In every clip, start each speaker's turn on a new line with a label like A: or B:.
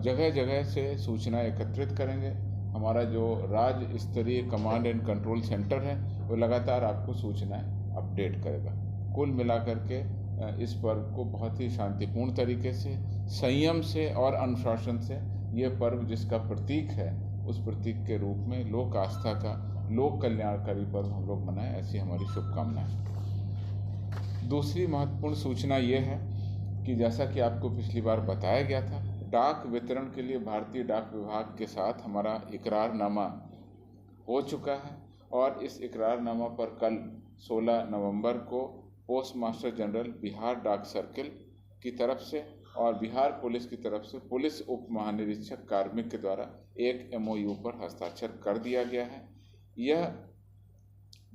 A: जगह जगह से सूचना एकत्रित करेंगे। हमारा जो राज्य स्तरीय कमांड एंड कंट्रोल सेंटर है वो लगातार आपको सूचनाएं अपडेट करेगा। कुल मिलाकर के इस पर्व को बहुत ही शांतिपूर्ण तरीके से, संयम से और अनुशासन से, ये पर्व जिसका प्रतीक है उस प्रतीक के रूप में लोक आस्था का, लोक कल्याणकारी पर्व हम लोग मनाएं, ऐसी हमारी शुभकामनाएं। दूसरी महत्वपूर्ण सूचना ये है कि जैसा कि आपको पिछली बार बताया गया था, डाक वितरण के लिए भारतीय डाक विभाग के साथ हमारा इकरारनामा हो चुका है और इस इकरारनामा पर कल 16 नवंबर को पोस्ट मास्टर जनरल बिहार डाक सर्किल की तरफ से और बिहार पुलिस की तरफ से पुलिस उप महानिरीक्षक कार्मिक के द्वारा एक MOU पर हस्ताक्षर कर दिया गया है। यह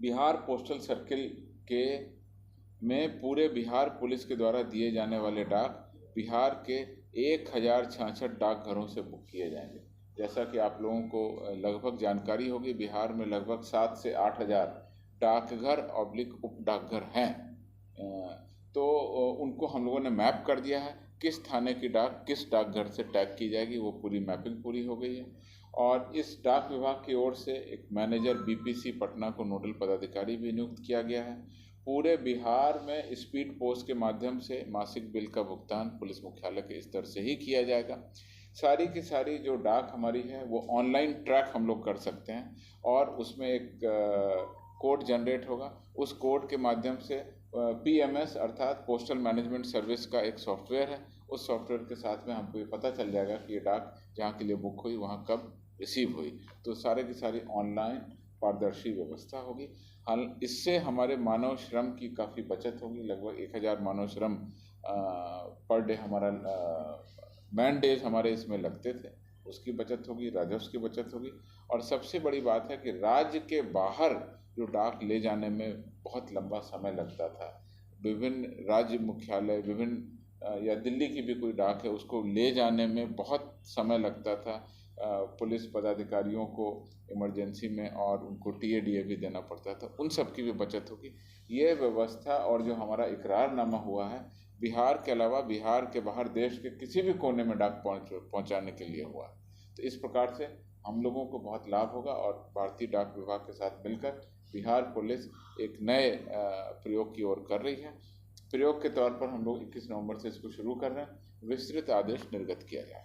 A: बिहार पोस्टल सर्किल के में पूरे बिहार पुलिस के द्वारा दिए जाने वाले डाक बिहार के 1066 डाकघरों से बुक किए जाएंगे। जैसा कि आप लोगों को लगभग जानकारी होगी, बिहार में लगभग 7 से 8 हज़ार डाकघर ऑब्लिक उप डाकघर हैं। तो उनको हम लोगों ने मैप कर दिया है, किस थाने की डाक किस डाकघर से टैग की जाएगी, वो पूरी मैपिंग पूरी हो गई है। और इस डाक विभाग की ओर से एक मैनेजर BPC पटना को नोडल पदाधिकारी भी नियुक्त किया गया है। पूरे बिहार में स्पीड पोस्ट के माध्यम से मासिक बिल का भुगतान पुलिस मुख्यालय के स्तर से ही किया जाएगा। सारी की सारी जो डाक हमारी है वो ऑनलाइन ट्रैक हम लोग कर सकते हैं और उसमें एक कोड जनरेट होगा। उस कोड के माध्यम से PMS अर्थात पोस्टल मैनेजमेंट सर्विस का एक सॉफ्टवेयर है, उस सॉफ्टवेयर के साथ में हमको ये पता चल जाएगा कि ये डाक जहाँ के लिए बुक हुई वहाँ कब रिसीव हुई। तो सारे की सारी ऑनलाइन पारदर्शी व्यवस्था होगी। हाल इससे हमारे मानव श्रम की काफ़ी बचत होगी। लगभग 1000 मानव श्रम पर डे हमारा मैन डेज हमारे इसमें लगते थे, उसकी बचत होगी, राजस्व की बचत होगी। और सबसे बड़ी बात है कि राज्य के बाहर जो डाक ले जाने में बहुत लंबा समय लगता था, विभिन्न राज्य मुख्यालय, विभिन्न या दिल्ली की भी कोई डाक है उसको ले जाने में बहुत समय लगता था, पुलिस पदाधिकारियों को इमरजेंसी में, और उनको TADA भी देना पड़ता था, उन सब की भी बचत होगी। ये व्यवस्था और जो हमारा इकरारनामा हुआ है बिहार के अलावा बिहार के बाहर देश के किसी भी कोने में डाक पहुंचाने के लिए हुआ है। तो इस प्रकार से हम लोगों को बहुत लाभ होगा और भारतीय डाक विभाग के साथ मिलकर बिहार पुलिस एक नए प्रयोग की ओर कर रही है। प्रयोग के तौर पर हम लोग 21 नवंबर से इसको शुरू कर रहे हैं, विस्तृत आदेश निर्गत किया जाए।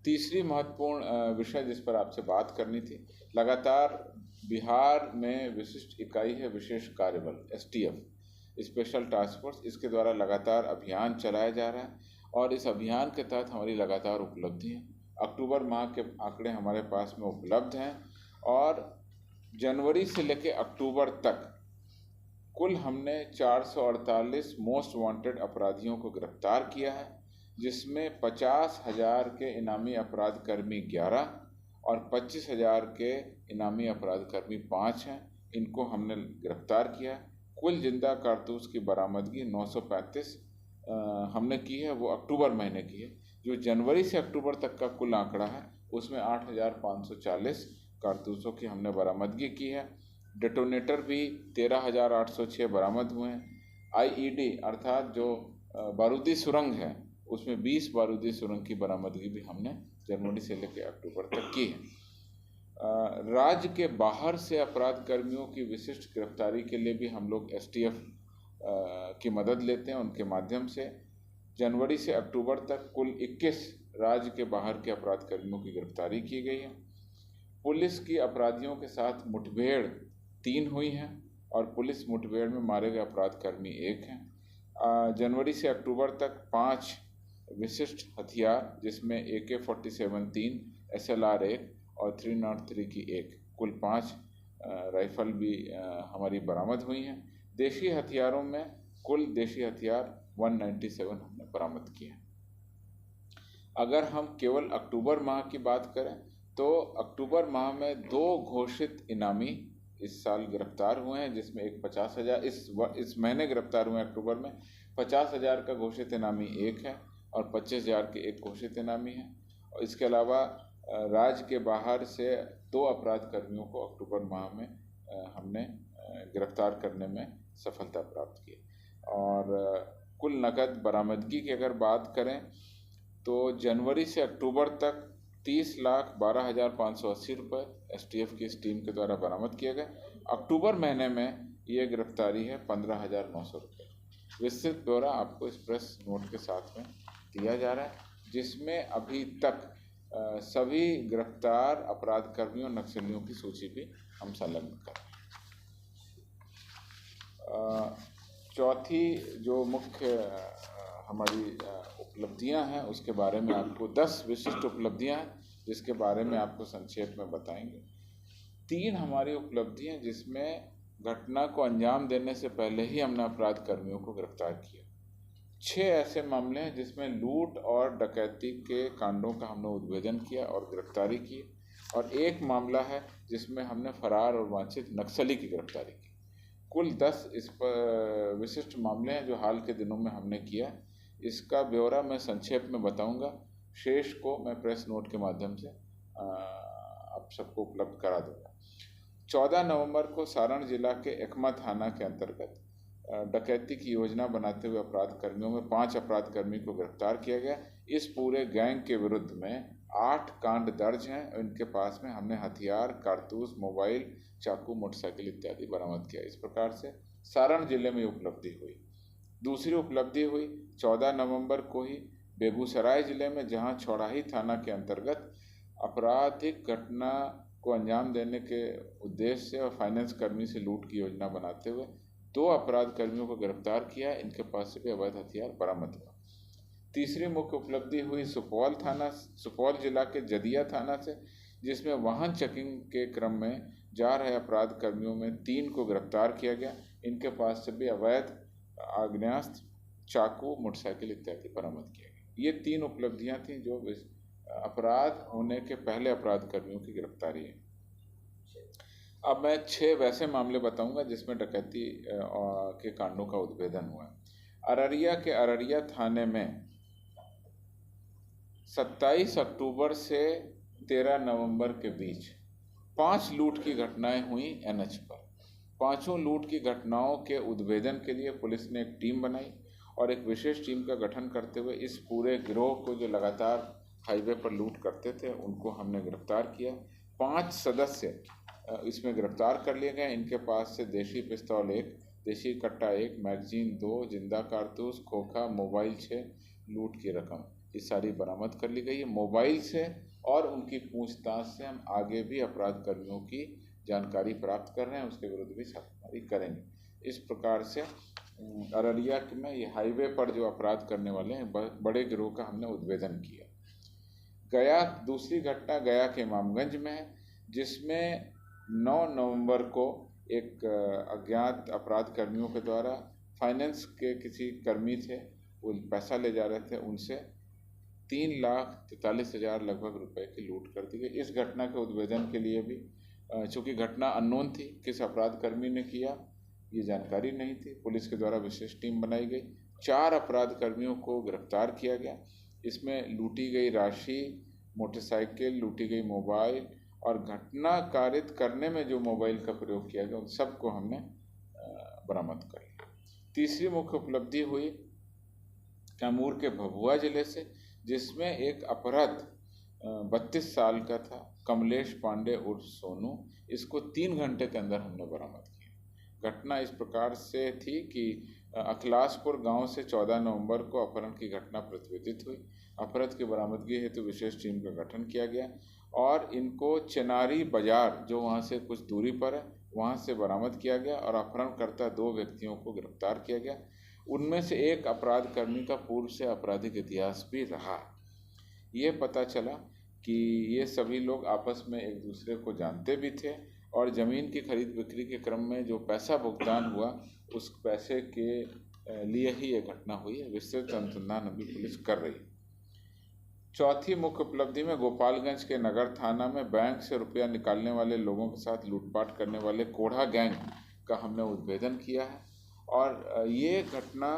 A: तीसरी महत्वपूर्ण विषय जिस पर आपसे बात करनी थी, लगातार बिहार में विशिष्ट इकाई है विशेष कार्यबल STF, स्पेशल टास्क फोर्स, इसके द्वारा लगातार अभियान चलाया जा रहा है और इस अभियान के तहत हमारी लगातार उपलब्धि है। अक्टूबर माह के आंकड़े हमारे पास में उपलब्ध हैं और जनवरी से लेकर अक्टूबर तक कुल हमने 448 मोस्ट वांटेड अपराधियों को गिरफ्तार किया है, जिसमें 50,000 के इनामी अपराध कर्मी 11 और 25,000 के इनामी अपराध कर्मी 5 हैं। इनको हमने गिरफ्तार किया। कुल जिंदा कारतूस की बरामदगी 935 हमने की है, वो अक्टूबर महीने की है। जो जनवरी से अक्टूबर तक का कुल आंकड़ा है उसमें 8,540 कारतूसों की हमने बरामदगी की है। डेटोनेटर भी 13,806 बरामद हुए हैं। IED अर्थात जो बारूदी सुरंग है उसमें 20 बारूदी सुरंग की बरामदगी भी हमने जनवरी से लेकर अक्टूबर तक की है। राज्य के बाहर से अपराध कर्मियों की विशिष्ट गिरफ्तारी के लिए भी हम लोग STF की मदद लेते हैं। उनके माध्यम से जनवरी से अक्टूबर तक कुल 21 राज्य के बाहर के अपराध कर्मियों की गिरफ्तारी की गई है। पुलिस की अपराधियों के साथ मुठभेड़ 3 हुई हैं और पुलिस मुठभेड़ में मारे गए अपराध कर्मी 1 हैं। जनवरी से अक्टूबर तक 5 विशिष्ट हथियार, जिसमें AK-47 3, SLR 1 और 303 की 1, कुल 5 राइफल भी हमारी बरामद हुई हैं। देशी हथियारों में कुल देशी हथियार 197 हमने बरामद किए हैं। अगर हम केवल अक्टूबर माह की बात करें तो अक्टूबर माह में 2 घोषित इनामी इस साल गिरफ्तार हुए हैं, जिसमें एक 50,000 इस महीने गिरफ्तार हुए हैं अक्टूबर में। 50,000 का घोषित इनामी 1 है और 25,000 के एक घोषित इनामी है। और इसके अलावा राज्य के बाहर से 2 अपराध कर्मियों को अक्टूबर माह में हमने गिरफ्तार करने में सफलता प्राप्त की। और कुल नकद बरामदगी की अगर बात करें तो जनवरी से अक्टूबर तक 30,12,580 रुपये STF की इस टीम के द्वारा बरामद किए गए। अक्टूबर महीने में ये गिरफ्तारी है 15,900 रुपये। विस्तृत ब्यौरा आपको इस प्रेस नोट के साथ में दिया जा रहा है, जिसमें अभी तक सभी गिरफ्तार अपराध कर्मियों नक्सलियों की सूची भी हम संलग्न कर रहे हैं। चौथी जो मुख्य हमारी उपलब्धियां हैं उसके बारे में आपको 10 विशिष्ट उपलब्धियां हैं जिसके बारे में आपको संक्षेप में बताएंगे। 3 हमारी उपलब्धियां जिसमें घटना को अंजाम देने से पहले ही हमने अपराध कर्मियों को गिरफ्तार किया। 6 ऐसे मामले हैं जिसमें लूट और डकैती के कांडों का हमने उद्भेदन किया और गिरफ्तारी की, और 1 मामला है जिसमें हमने फरार और वांछित नक्सली की गिरफ्तारी की। कुल 10 इस पर विशिष्ट मामले हैं जो हाल के दिनों में हमने किया। इसका ब्यौरा मैं संक्षेप में बताऊंगा, शेष को मैं प्रेस नोट के माध्यम से आप सबको उपलब्ध करा दूंगा। 14 नवंबर को सारण जिला के एकमा थाना के अंतर्गत डकैती की योजना बनाते हुए अपराध कर्मियों में 5 अपराध कर्मी को गिरफ्तार किया गया। इस पूरे गैंग के विरुद्ध में 8 कांड दर्ज हैं। इनके पास में हमने हथियार, कारतूस, मोबाइल, चाकू, मोटरसाइकिल इत्यादि बरामद किया। इस प्रकार से सारण जिले में उपलब्धि हुई। दूसरी उपलब्धि हुई 14 नवंबर को ही बेगूसराय जिले में, जहां छौड़ाही थाना के अंतर्गत आपराधिक घटना को अंजाम देने के उद्देश्य से और फाइनेंस कर्मी से लूट की योजना बनाते हुए 2 अपराध कर्मियों को गिरफ्तार किया। इनके पास से भी अवैध हथियार बरामद हुआ। तीसरी मुख्य उपलब्धि हुई सुपौल जिला के जदिया थाना से, जिसमें वाहन चेकिंग के क्रम में जा रहे अपराध कर्मियों में 3 को गिरफ्तार किया गया। इनके पास से भी अवैध आग्नेयास्त्र, चाकू, मोटरसाइकिल इत्यादि बरामद किए गए। ये 3 उपलब्धियां थीं जो अपराध होने के पहले अपराध कर्मियों की गिरफ्तारी है। अब मैं 6 वैसे मामले बताऊंगा जिसमें डकैती के कांडों का उद्भेदन हुआ है। अररिया के अररिया थाने में 27 अक्टूबर से 13 नवंबर के बीच 5 लूट की घटनाएं हुई NH पर। 5 लूट की घटनाओं के उद्भेदन के लिए पुलिस ने एक टीम बनाई और एक विशेष टीम का गठन करते हुए इस पूरे गिरोह को, जो लगातार हाईवे पर लूट करते थे, उनको हमने गिरफ्तार किया। 5 सदस्य इसमें गिरफ्तार कर लिए गए। इनके पास से देशी पिस्तौल 1, देशी कट्टा 1, मैगजीन 2, जिंदा कारतूस, खोखा, मोबाइल 6, लूट की रकम ये सारी बरामद कर ली गई है। मोबाइल से और उनकी पूछताछ से हम आगे भी अपराध कर्मियों की जानकारी प्राप्त कर रहे हैं, उसके विरुद्ध भी छापेमारी करेंगे। इस प्रकार से अररिया में ये हाईवे पर जो अपराध करने वाले हैं बड़े गिरोह का हमने उद्भेदन किया। गया, दूसरी घटना गया के इमामगंज में है, जिसमें 9 नवंबर को एक अज्ञात अपराध कर्मियों के द्वारा फाइनेंस के किसी कर्मी थे, वो पैसा ले जा रहे थे, उनसे 3,43,000 लगभग रुपए की लूट कर दी गई। इस घटना के उद्भेदन के लिए भी, चूँकि घटना अननोन थी, किस अपराध कर्मी ने किया ये जानकारी नहीं थी, पुलिस के द्वारा विशेष टीम बनाई गई। 4 अपराध कर्मियों को गिरफ्तार किया गया। इसमें लूटी गई राशि, मोटरसाइकिल, लूटी गई मोबाइल और घटना कारित करने में जो मोबाइल का प्रयोग किया गया उन सबको हमने बरामद कर लिया। तीसरी मुख्य उपलब्धि हुई कैमूर के भभुआ जिले से, जिसमें एक अपराध 32 साल का था, कमलेश पांडे उर्फ सोनू। इसको 3 घंटे के अंदर हमने बरामद किया। घटना इस प्रकार से थी कि अखलासपुर गांव से 14 नवंबर को अपहरण की घटना प्रतिवेदित हुई। अपराध की बरामदगी हेतु विशेष टीम का गठन किया गया और इनको चेनारी बाजार, जो वहां से कुछ दूरी पर है, वहां से बरामद किया गया और अपहरणकर्ता 2 व्यक्तियों को गिरफ्तार किया गया। उनमें से एक अपराध कर्मी का पूर्व से आपराधिक इतिहास भी रहा। ये पता चला कि ये सभी लोग आपस में एक दूसरे को जानते भी थे और ज़मीन की खरीद बिक्री के क्रम में जो पैसा भुगतान हुआ उस पैसे के लिए ही ये घटना हुई है। विस्तृत अनुसंधान अभी पुलिस कर रही है। चौथी मुख्य उपलब्धि में गोपालगंज के नगर थाना में बैंक से रुपया निकालने वाले लोगों के साथ लूटपाट करने वाले कोढ़ा गैंग का हमने उद्भेदन किया है और ये घटना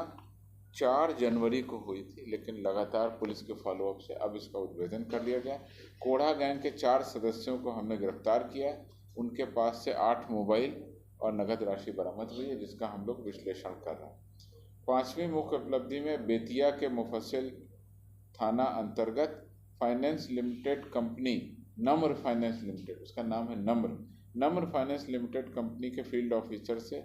A: 4 जनवरी को हुई थी, लेकिन लगातार पुलिस के फॉलोअप से अब इसका उद्भेदन कर लिया गया। कोढ़ा गैंग के 4 सदस्यों को हमने गिरफ्तार किया है। उनके पास से 8 मोबाइल और नगद राशि बरामद हुई है, जिसका हम लोग विश्लेषण कर रहे हैं। 5वीं मुख्य उपलब्धि में बेतिया के मुफस्सिल थाना अंतर्गत फाइनेंस लिमिटेड कंपनी, नम्र फाइनेंस लिमिटेड, उसका नाम है नम्र फाइनेंस लिमिटेड कंपनी के फील्ड ऑफिसर से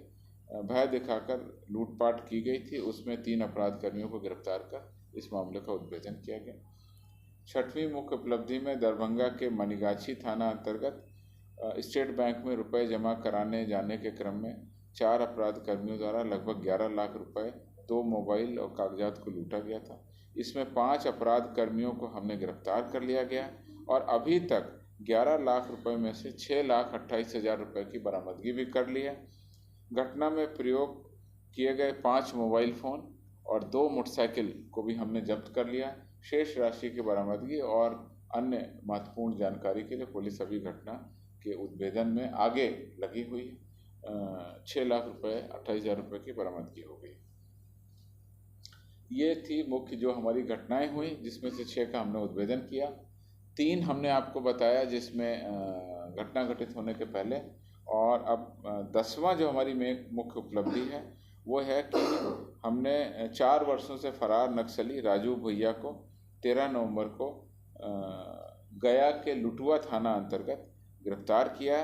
A: भय दिखाकर लूटपाट की गई थी। उसमें 3 अपराध कर्मियों को गिरफ्तार कर इस मामले का उद्भेदन किया गया। 6वीं मुख्य उपलब्धि में दरभंगा के मनीगाछी थाना अंतर्गत स्टेट बैंक में रुपए जमा कराने जाने के क्रम में 4 अपराध कर्मियों द्वारा लगभग 11 लाख रुपए, 2 मोबाइल और कागजात को लूटा गया था। इसमें 5 अपराध कर्मियों को हमने गिरफ्तार कर लिया गया और अभी तक 11 लाख रुपए में से 6,28,000 रुपए की बरामदगी भी कर ली है। घटना में प्रयोग किए गए 5 मोबाइल फ़ोन और 2 मोटरसाइकिल को भी हमने जब्त कर लिया। शेष राशि की बरामदगी और अन्य महत्वपूर्ण जानकारी के लिए पुलिस अभी घटना के उद्भेदन में आगे लगी हुई है। 6,28,000 रुपये की बरामदगी हो गई। ये थी मुख्य जो हमारी घटनाएं हुई, जिसमें से 6 का हमने उद्भेदन किया। 3 हमने आपको बताया जिसमें घटना घटित होने के पहले, और अब 10वां जो हमारी मुख्य उपलब्धि है वो है कि हमने 4 वर्षों से फरार नक्सली राजू भैया को 13 नवंबर को गया के लुटुआ थाना अंतर्गत गिरफ्तार किया।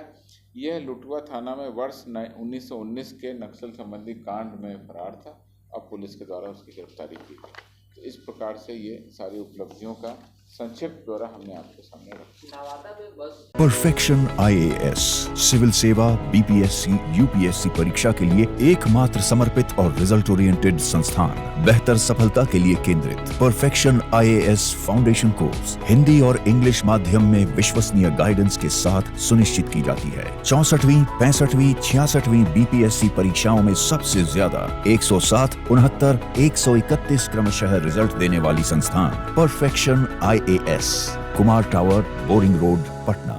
A: यह लुटुआ थाना में वर्ष 1919 के नक्सल संबंधी कांड में फरार था। अब पुलिस के द्वारा उसकी गिरफ्तारी की गई। तो इस प्रकार से ये सारी उपलब्धियों का संक्षिप्त ब्यौरा हमने आपके सामने रखा।
B: परफेक्शन IAS सिविल सेवा, BPSC, UPSC परीक्षा के लिए एकमात्र समर्पित और रिजल्ट ओरिएंटेड संस्थान, बेहतर सफलता के लिए केंद्रित। Perfection IAS foundation course Hindi और इंग्लिश माध्यम में विश्वसनीय गाइडेंस के साथ सुनिश्चित की जाती है। 64वीं, 65वीं, 66वीं BPSC परीक्षाओं में सबसे ज्यादा 107, 69, 131 क्रमशः रिजल्ट देने वाली संस्थान perfection IAS, Kumar tower, boring road, Patna.